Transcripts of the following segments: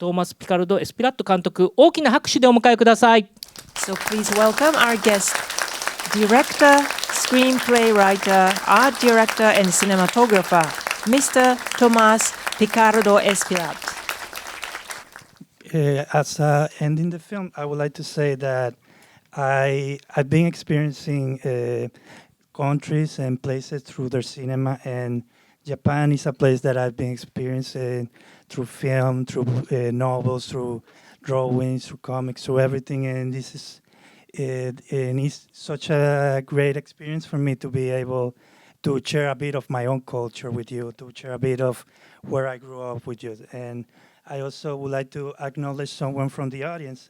トーマス・ピカルド・エスピラット監督、大きな拍手でお迎えください。So please welcome our guest, director, screenplay writer, art director, and cinematographer, Mr. Tomás Pichardo-Espaillat. As ending the film, I would like to say that I've been experiencing countries and places through their cinema, and Japan is a place that I've been experiencing through film, through novels, through drawings, through comics, through everything. And this is and it's such a great experience for me to be able to share a bit of my own culture with you, to share a bit of where I grew up with you. And I also would like to acknowledge someone from the audience.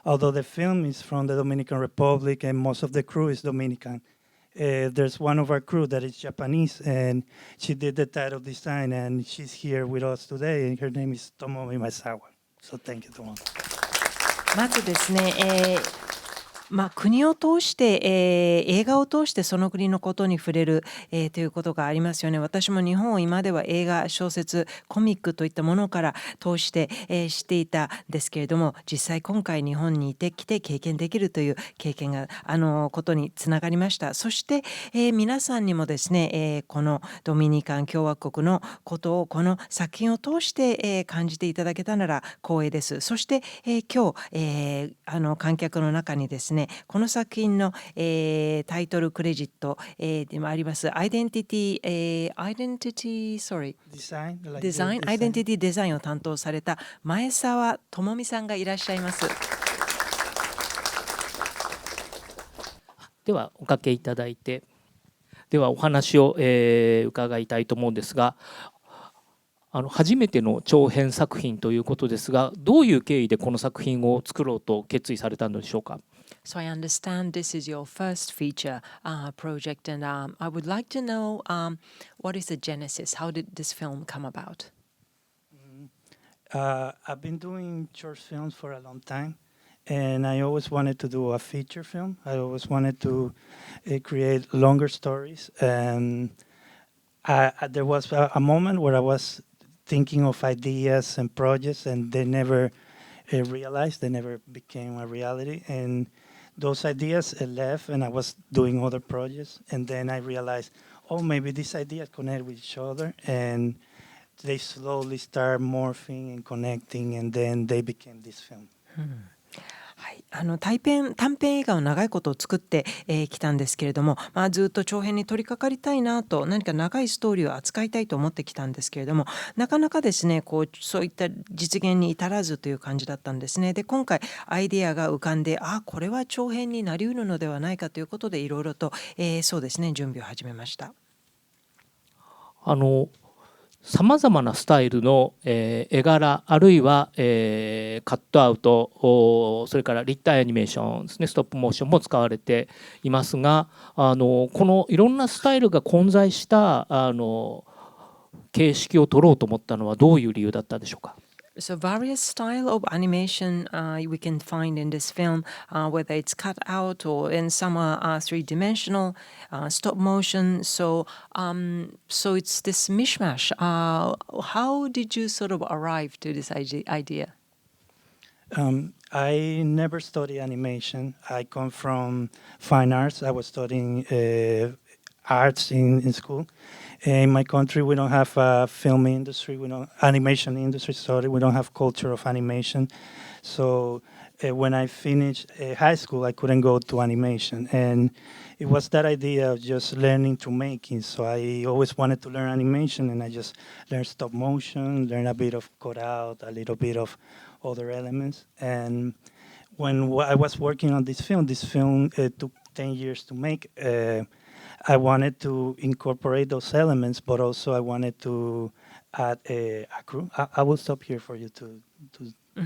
Although the film is from the Dominican Republic and most of the crew is Dominican, there's one of our crew that is Japanese, and she did the title design, and she's here with us today, and her name is Tomomi Maezawa. So thank you, Tomomi. まずですね、国を通して、映画を通してその国のことに触れる、ということがありますよね。私も日本を今では映画、小説、コミックといったものから通して、知っていたんですけれども、実際今回日本に来て経験できるという経験がことにつながりました。そして、皆さんにもですね、このドミニカン共和国のことをこの作品を通して、感じていただけたなら光栄です。そして、今日、観客の中にですね、この作品の、タイトルクレジット、でもありますアイデンティティ、デザインアイデンティティデザインを担当された前澤智美さんがいらっしゃいます。ではおかけいただいて、ではお話を、伺いたいと思うんですが、初めての長編作品ということですが、どういう経緯でこの作品を作ろうと決意されたのでしょうか。So I understand this is your first feature project, and I would like to know what is the genesis? How did this film come about? I've been doing short films for a long time, and I always wanted to do a feature film. I always wanted to create longer stories, and there was a moment where I was thinking of ideas and projects, and they never realized, they never became a reality. And those ideas left, and I was doing other projects, and then I realized, oh, maybe these ideas connect with each other, and they slowly start morphing and connecting, and then they became this film. はい、短編映画を長いことを作ってきたんですけれども、ずっと長編に取り掛かりたいなと、何か長いストーリーを扱いたいと思ってきたんですけれども、なかなかですね、そういった実現に至らずという感じだったんですね。で、今回アイデアが浮かんで、これは長編になりうるのではないかということで、いろいろと、そうですね、準備を始めました。さまざまなスタイルの、絵柄あるいは、カットアウト、それから立体アニメーションですね、ストップモーションも使われていますが、このいろんなスタイルが混在した形式を取ろうと思ったのはどういう理由だったでしょうか。So various style of animation we can find in this film, whether it's cut out or in some three-dimensional, stop motion. So it's this mishmash. How did you sort of arrive to this idea? I never studied animation. I come from fine arts. I was studying arts in school. In my country, we don't have a film industry. We don't animation industry. Sorry, we don't have culture of animation. So when I finished high school, I couldn't go to animation, and it was that idea of just learning through making. So I always wanted to learn animation, and I just learned stop motion, learned a bit of cutout, a little bit of other elements. And when I was working on this film took 10 years to make. I wanted to incorporate those elements, but also I wanted to add a crew. I will stop here for you to go.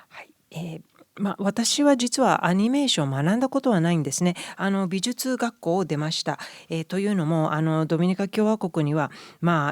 はい、私は実はアニメーションを学んだことはないんですね。美術学校を出ました。というのもドミニカ共和国には、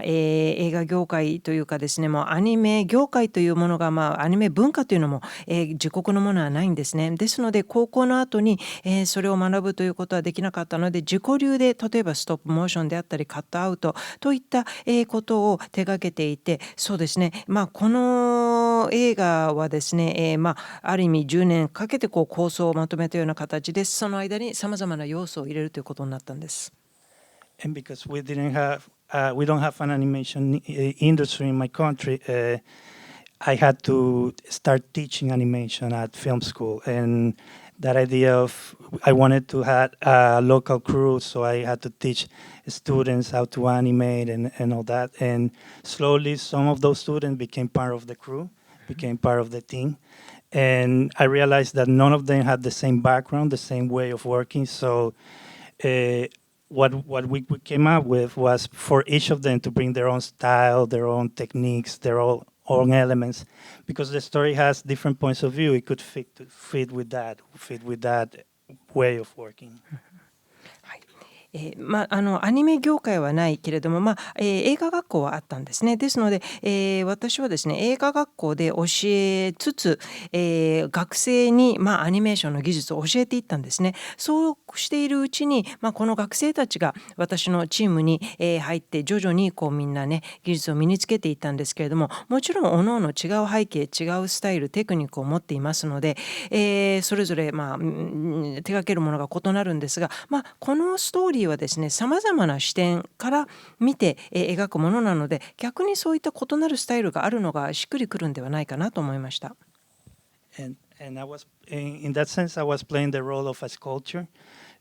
映画業界というかですね、もうアニメ業界というものが、アニメ文化というのも、自国のものはないんですね。ですので高校の後に、それを学ぶということはできなかったので、自己流で例えばストップモーションであったりカットアウトといった、ことを手掛けていて、そうですね、この映画はですね、ある意味10年かけて構想をまとめたような形で、その間にさまざまな要素を入れるということになったんです。And because we don't have an animation industry in my country, I had to start teaching animation at film school. And that idea of I wanted to have a local crew, so I had to teach students how to animate and all that. And slowly, some of those students became part of the crew, became part of the team. And I realized that none of them had the same background, the same way of working. So what we came up with was for each of them to bring their own style, their own techniques, their own elements, because the story has different points of view. It could fit with that way of working. アニメ業界はないけれども、映画学校はあったんですね。ですので、私はですね、映画学校で教えつつ、学生に、アニメーションの技術を教えていったんですね。そうしているうちに、この学生たちが私のチームに、入って徐々にみんなね技術を身につけていったんですけれども、もちろん各々違う背景、違うスタイル、テクニックを持っていますので、それぞれ、手掛けるものが異なるんですが、このストーリーはですね、さまざまな視点から見て、描くものなので、逆にそういった異なるスタイルがあるのがしっくりくるんではないかなと思いました。And I was in that sense I was playing the role of a sculptor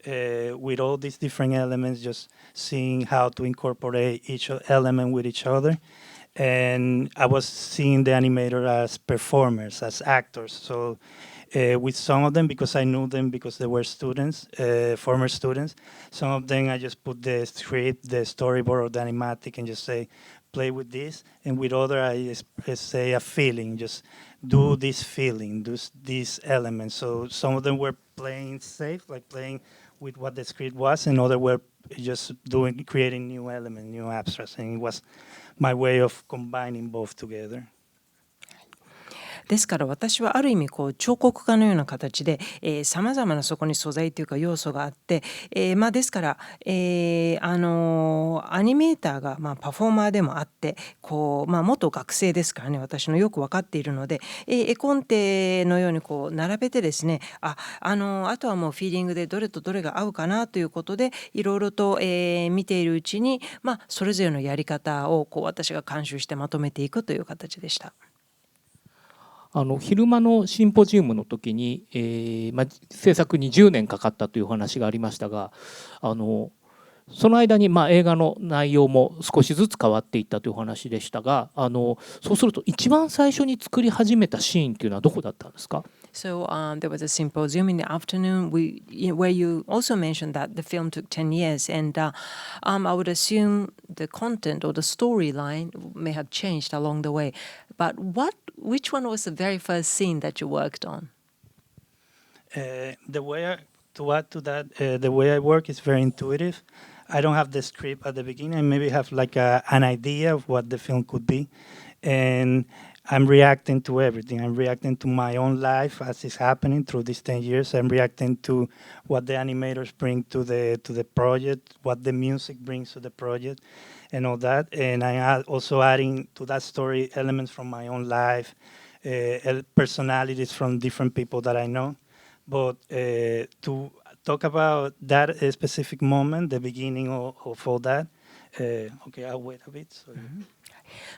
with all these different elements, just seeing how to incorporate each element with each other. And I was seeing the animator as performers, as actors. So with some of them, because I knew them because they were students, former students, some of them I just put the script, the storyboard, or the animatic and just say, play with this. And with other, I just say a feeling, just do this feeling, do these elements. So some of them were playing safe, like playing with what the script was, and others were just creating new elements, new abstracts. And it was my way of combining both together. ですから私はある意味彫刻家のような形でさまざまなそこに素材というか要素があって、ですから、アニメーターがパフォーマーでもあって元学生ですからね、私のよく分かっているので、絵コンテのように並べてですね、あとはもうフィーリングでどれとどれが合うかなということでいろいろと、見ているうちに、それぞれのやり方を私が監修してまとめていくという形でした。昼間のシンポジウムの時に、制作に10年かかったというお話がありましたが、その間に映画の内容も少しずつ変わっていったというお話でしたが、そうすると一番最初に作り始めたシーンというのはどこだったんですか？ So there was a symposium in the afternoon where you also mentioned that the film took 10 years, and I would assume the content or the storyline may have changed along the way. But which one was the very first scene that you worked on? To add to that, the way I work is very intuitive. I don't have the script at the beginning. I maybe have like an idea of what the film could be, and I'm reacting to everything. I'm reacting to my own life as it's happening through these 10 years. I'm reacting to what the animators bring to the project, what the music brings to the project, and all that. And I'm also adding to that story elements from my own life, personalities from different people that I know. But to talk about that specific moment, the beginning of all that, okay, I'll wait a bit. So. Mm-hmm.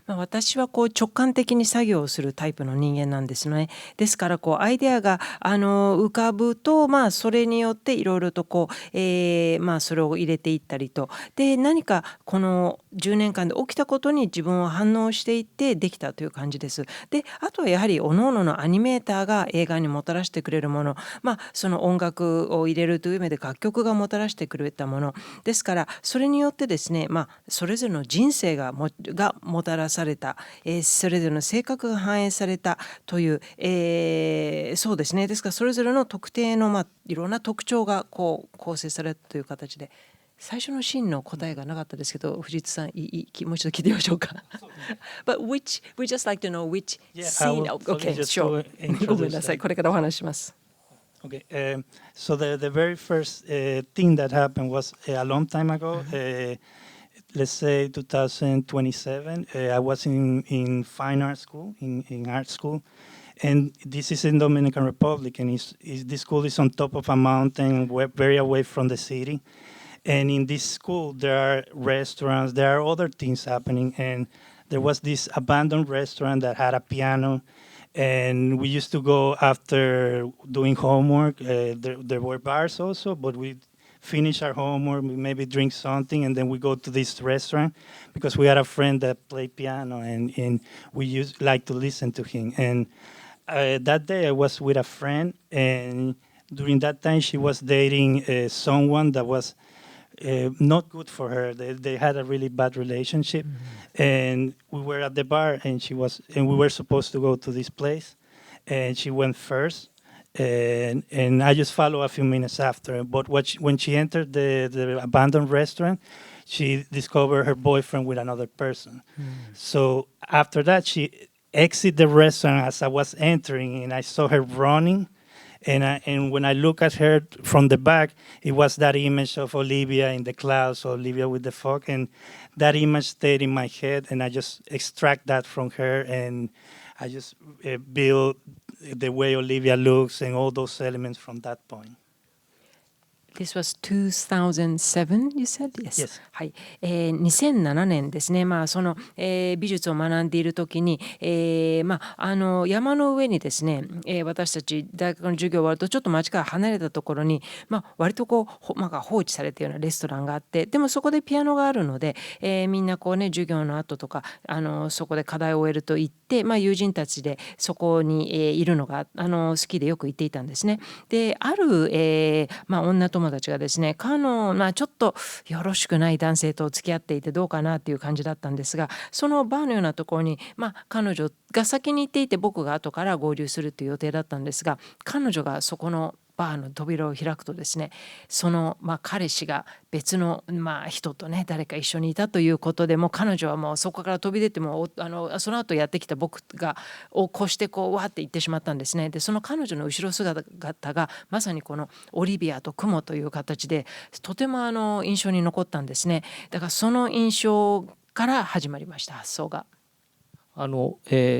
私は直感的に作業をするタイプの人間なんですね。ですからアイデアが浮かぶと、それによっていろいろとそれを入れていったりと、で何かこの10年間で起きたことに自分は反応していってできたという感じです。であとはやはり各々のアニメーターが映画にもたらしてくれるもの、その音楽を入れるという意味で楽曲がもたらしてくれたものですから、それによってですね、それぞれの人生がもたらされた、それぞれの性格が反映されたという、そうですね。ですからそれぞれの特定の、いろんな特徴がこう構成されたという形で、最初のシーンの答えがなかったですけど、藤津さん、もう一度聞いてみましょうか。But we just like to know which scene. Okay, sure. ごめんなさい。これからお話します。Okay, so the very first thing that happened was a long time ago. Let's say 2027. I was in fine art school, in art school, and this is in Dominican Republic, and this school is on top of a mountain, very away from the city. And in this school, there are restaurants, there are other things happening, and there was this abandoned restaurant that had a piano. And we used to go after doing homework. There were bars also, but we finish our homework, we maybe drink something, and then we go to this restaurant because we had a friend that played piano, and we used like to listen to him. And that day I was with a friend, and during that time she was dating someone that was not good for her. They had a really bad relationship, and we were at the bar, and we were supposed to go to this place, and she went first, and I just followed a few minutes after. But when she entered the abandoned restaurant, she discovered her boyfriend with another person. So after that, she exited the restaurant as I was entering, and I saw her running. And when I look at her from the back, it was that image of Olivia in the clouds, Olivia with the fog, and that image stayed in my head, and I just extract that from her, and I just build the way Olivia looks and all those elements from that point. This was 2007, you said? Yes. はい、2007年ですね。その、美術を学んでいる時に、山の上にですね、私たち大学の授業終わるとちょっと町から離れたところに、割とこう放置されたようなレストランがあって、でもそこでピアノがあるので、みんなこうね、授業の後とかそこで課題を終えると言って、友人たちでそこに、いるのが好きでよく行っていたんですね。で、ある、女友達がですね、ちょっとよろしくない男性と付き合っていてどうかなっていう感じだったんですが、そのバーのようなところに、彼女が先に行っていて僕が後から合流するという予定だったんですが、彼女がそこのバーの扉を開くとですね、その、彼氏が別の、人とね、誰か一緒にいたということで、もう彼女はもうそこから飛び出てもその後やってきた僕を越してこうわーって行ってしまったんですね。でその彼女の後ろ姿がまさにこのオリビアと雲という形でとても印象に残ったんですね。だからその印象から始まりました、発想が。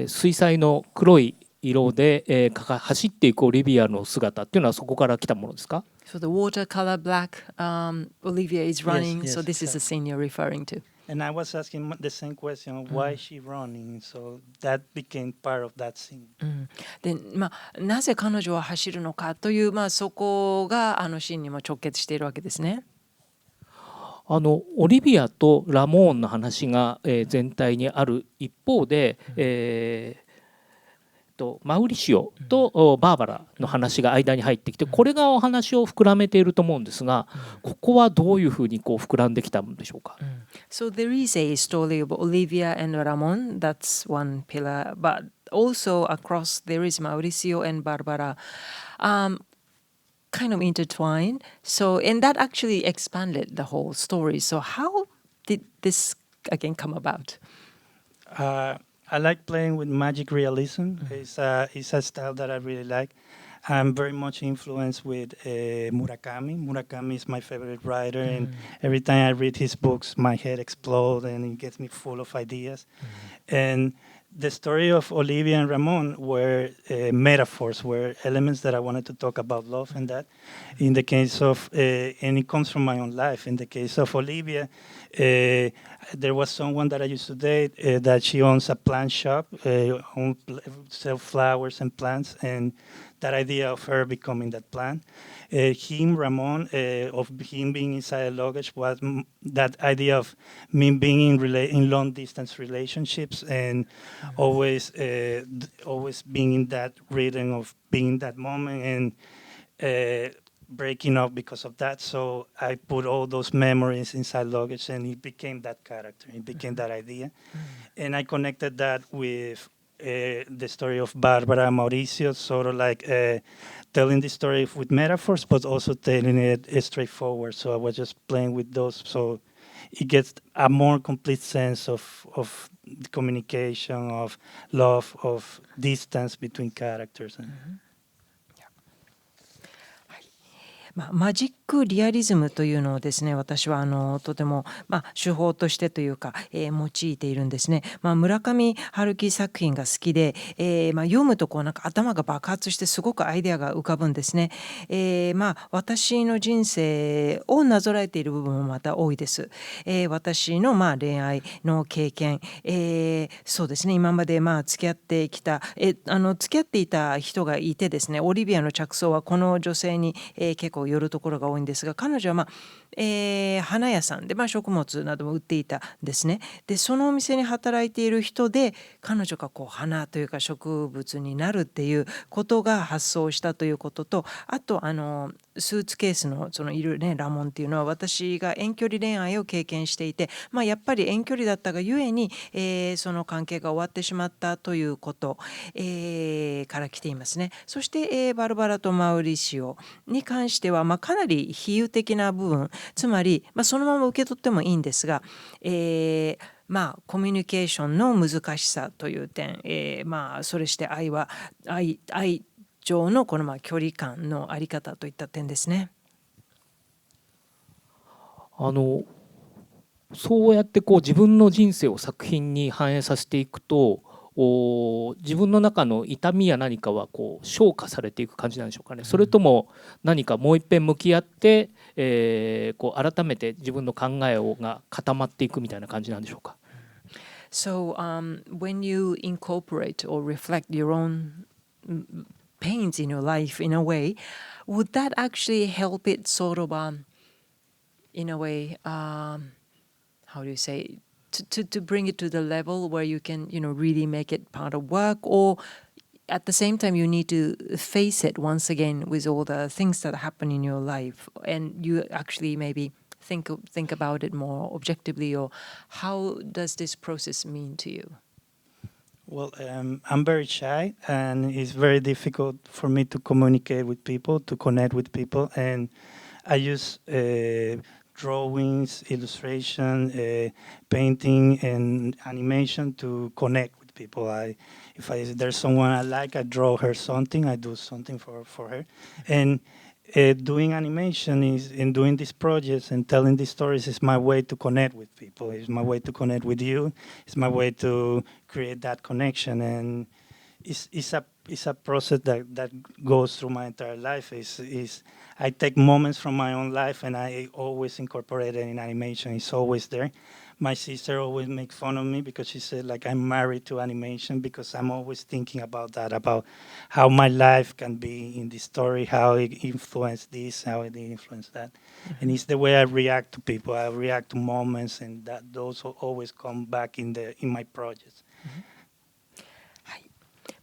水彩の黒い色で、走っていくオリビアの姿っていうのはそこから来たものですか？ So the watercolor black, Olivia is running. Yes, so this is the scene you're referring to. And I was asking the same question, why is she running? So that became part of that scene. でなぜ彼女は走るのかという、そこがシーンにも直結しているわけですね。オリビアとラモーンの話が、全体にある一方で、マウリシオとバーバラの話が間に入ってきて、これがお話を膨らめていると思うんですが、ここはどういうふうにこう膨らんできたんでしょうか。So there is a story of Olivia and Ramon. That's one pillar. But also across there is Mauricio and Barbara. Kind of intertwined. So and that actually expanded the whole story. So how did this again come about? I like playing with magic realism. It's a style that I really like. I'm very much influenced with Murakami. Murakami is my favorite writer, and every time I read his books, my head explodes and it gets me full of ideas. And the story of Olivia and Ramon were metaphors, were elements that I wanted to talk about love and that. In the case of, and it comes from my own life. In the case of Olivia, there was someone that I used to date that she owns a plant shop, sell flowers and plants, and that idea of her becoming that plant. Ramon, of him being inside a luggage was that idea of me being in long distance relationships and always being in that rhythm of being in that moment. And breaking up because of that. So I put all those memories inside luggage, and it became that character. It became that idea, and I connected that with the story of Barbara Mauricio, sort of like telling the story with metaphors, but also telling it straightforward. So I was just playing with those, so it gets a more complete sense of the communication, of love, of distance between characters. Mm-hmm. マジックリアリズムというのをですね、私はとても、手法としてというか、用いているんですね。村上春樹作品が好きで、読むとこうなんか頭が爆発してすごくアイデアが浮かぶんですね。私の人生をなぞらえている部分もまた多いです。私の恋愛の経験、そうですね、今まで付き合ってきた、付き合っていた人がいてですね、オリビアの着想はこの女性に、結構寄るところが多いんですが、彼女は、花屋さんで、食物なども売っていたんですね。でそのお店に働いている人で、彼女がこう花というか植物になるっていうことが発想したということと、あとスーツケースのそのいるねラモンっていうのは、私が遠距離恋愛を経験していて、やっぱり遠距離だったがゆえに、その関係が終わってしまったということ、から来ていますね。そして、バルバラとマウリシオに関しては、かなり比喩的な部分、つまり、そのまま受け取ってもいいんですが、コミュニケーションの難しさという点、それして愛情のこの距離感のあり方といった点ですね。そうやってこう自分の人生を作品に反映させていくと、自分の中の痛みや何かはこう消化されていく感じなんでしょうかね。それとも何かもう一遍向き合って、こう改めて自分の考えが固まっていくみたいな感じなんでしょうか。So, when you incorporate or reflect your own pains in your life in a way, would that actually help it sort of, in a way, how do you say, to bring it to the level where you can, really make it part of work, or at the same time you need to face it once again with all the things that happen in your life, and you actually maybe think about it more objectively, or how does this process mean to you? Well, I'm very shy, and it's very difficult for me to communicate with people, to connect with people, and I use drawings, illustration, painting, and animation to connect with people. If there's someone I like, I draw her something, I do something for her. And doing animation and doing these projects and telling these stories is my way to connect with people. It's my way to connect with you. It's my way to create that connection. And it's a process that goes through my entire life. I take moments from my own life and I always incorporate it in animation. It's always there. My sister always makes fun of me because she said like I'm married to animation, because I'm always thinking about that, about how my life can be in the story, how it influenced this, how it influenced that. Mm-hmm. And it's the way I react to people. I react to moments, and that those always come back in my projects. Mm-hmm.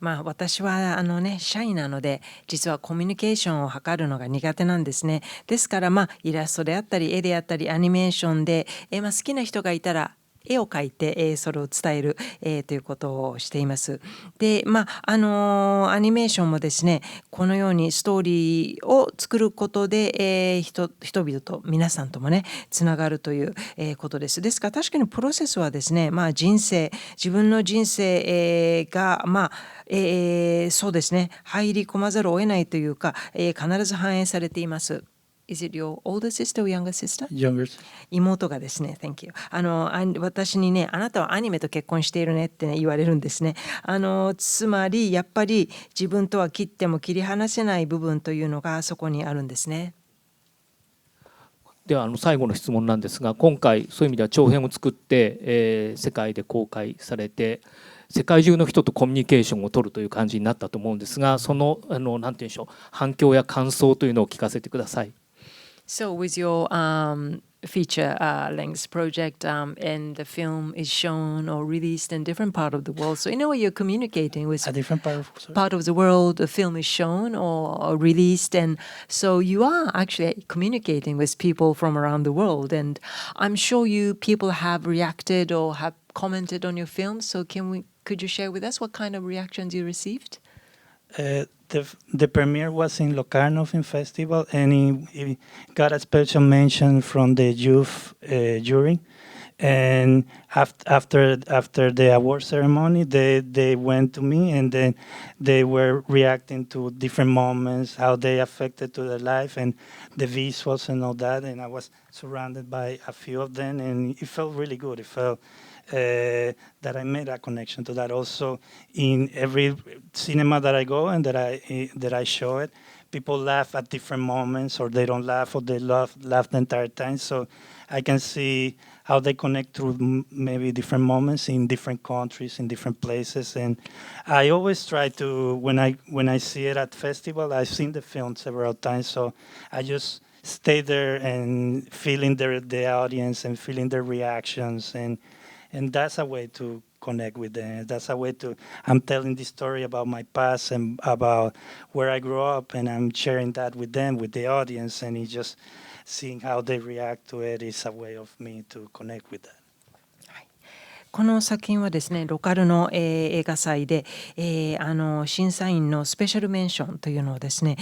私はシャイなので、実はコミュニケーションを図るのが苦手なんですね。ですからイラストであったり絵であったりアニメーションで、好きな人がいたら絵を描いて、それを伝える、ということをしています。で、アニメーションもですね、このようにストーリーを作ることで、人々と皆さんともねつながるという、ことです。ですから確かにプロセスはですね、自分の人生、がそうですね、入り込まざるを得ないというか、必ず反映されています。Is it your older sister or younger sister? Younger. 妹がですね、Thank you。私にね、あなたはアニメと結婚しているねって言われるんですね。つまりやっぱり自分とは切っても切り離せない部分というのがそこにあるんですね。では最後の質問なんですが、今回そういう意味では長編を作って、世界で公開されて、世界中の人とコミュニケーションを取るという感じになったと思うんですが、そのなんて言うんでしょう、反響や感想というのを聞かせてください。So with your feature length project and the film is shown or released in different part of the world, so in a way you're communicating with A different part of the world. The film is shown or released, and so you are actually communicating with people from around the world, and I'm sure people have reacted or have commented on your film. So could you share with us what kind of reactions you received? The premiere was in Locarno Film Festival, and he got a special mention from the youth jury. And after the award ceremony, they went to me, and then they were reacting to different moments, how they affected to their life, and the visuals and all that. And I was surrounded by a few of them, and it felt really good. It felt that I made a connection to that. Also, in every cinema that I go and that I show it, people laugh at different moments, or they don't laugh, or they laugh the entire time. So I can see how they connect through maybe different moments in different countries, in different places. And I always try to, when I see it at festival, I've seen the film several times, so I just stay there and feeling the audience and feeling their reactions, and that's a way to connect with them. That's a way I'm telling this story about my past and about where I grew up, and I'm sharing that with them, with the audience, and it's just seeing how they react to it is a way of me to connect with that. この作品はですね、ロカルの、映画祭で、審査員のスペシャルメンションというのをですね、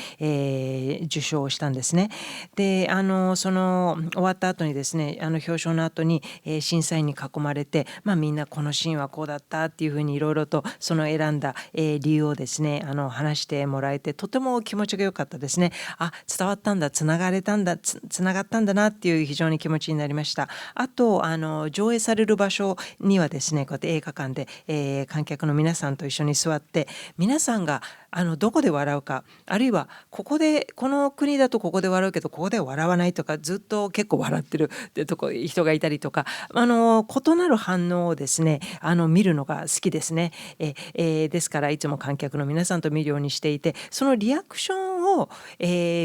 受賞したんですね。で、その終わった後にですね、表彰の後に、審査員に囲まれて、みんなこのシーンはこうだったっていうふうにいろいろとその選んだ、理由をですね、話してもらえて、とても気持ちが良かったですね。伝わったんだ、つながったんだなっていう非常に気持ちになりました。あと上映される場所にはですね、こうやって映画館で、観客の皆さんと一緒に座って、皆さんがどこで笑うか、あるいはこの国だとここで笑うけどここでは笑わないとか、ずっと結構笑ってる人がいたりとか、異なる反応をですね見るのが好きですね。ですからいつも観客の皆さんと見るようにしていて、そのリアクションを、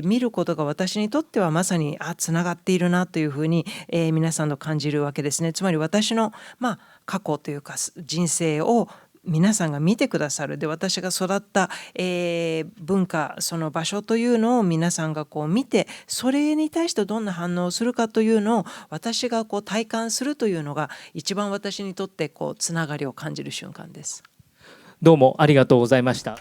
見ることが私にとってはまさにつながっているなというふうに、皆さんと感じるわけですね。つまり私の過去というか人生を皆さんが見てくださる。で、私が育った、文化、その場所というのを皆さんがこう見て、それに対してどんな反応をするかというのを私がこう体感するというのが一番私にとってこうつながりを感じる瞬間です。どうもありがとうございました。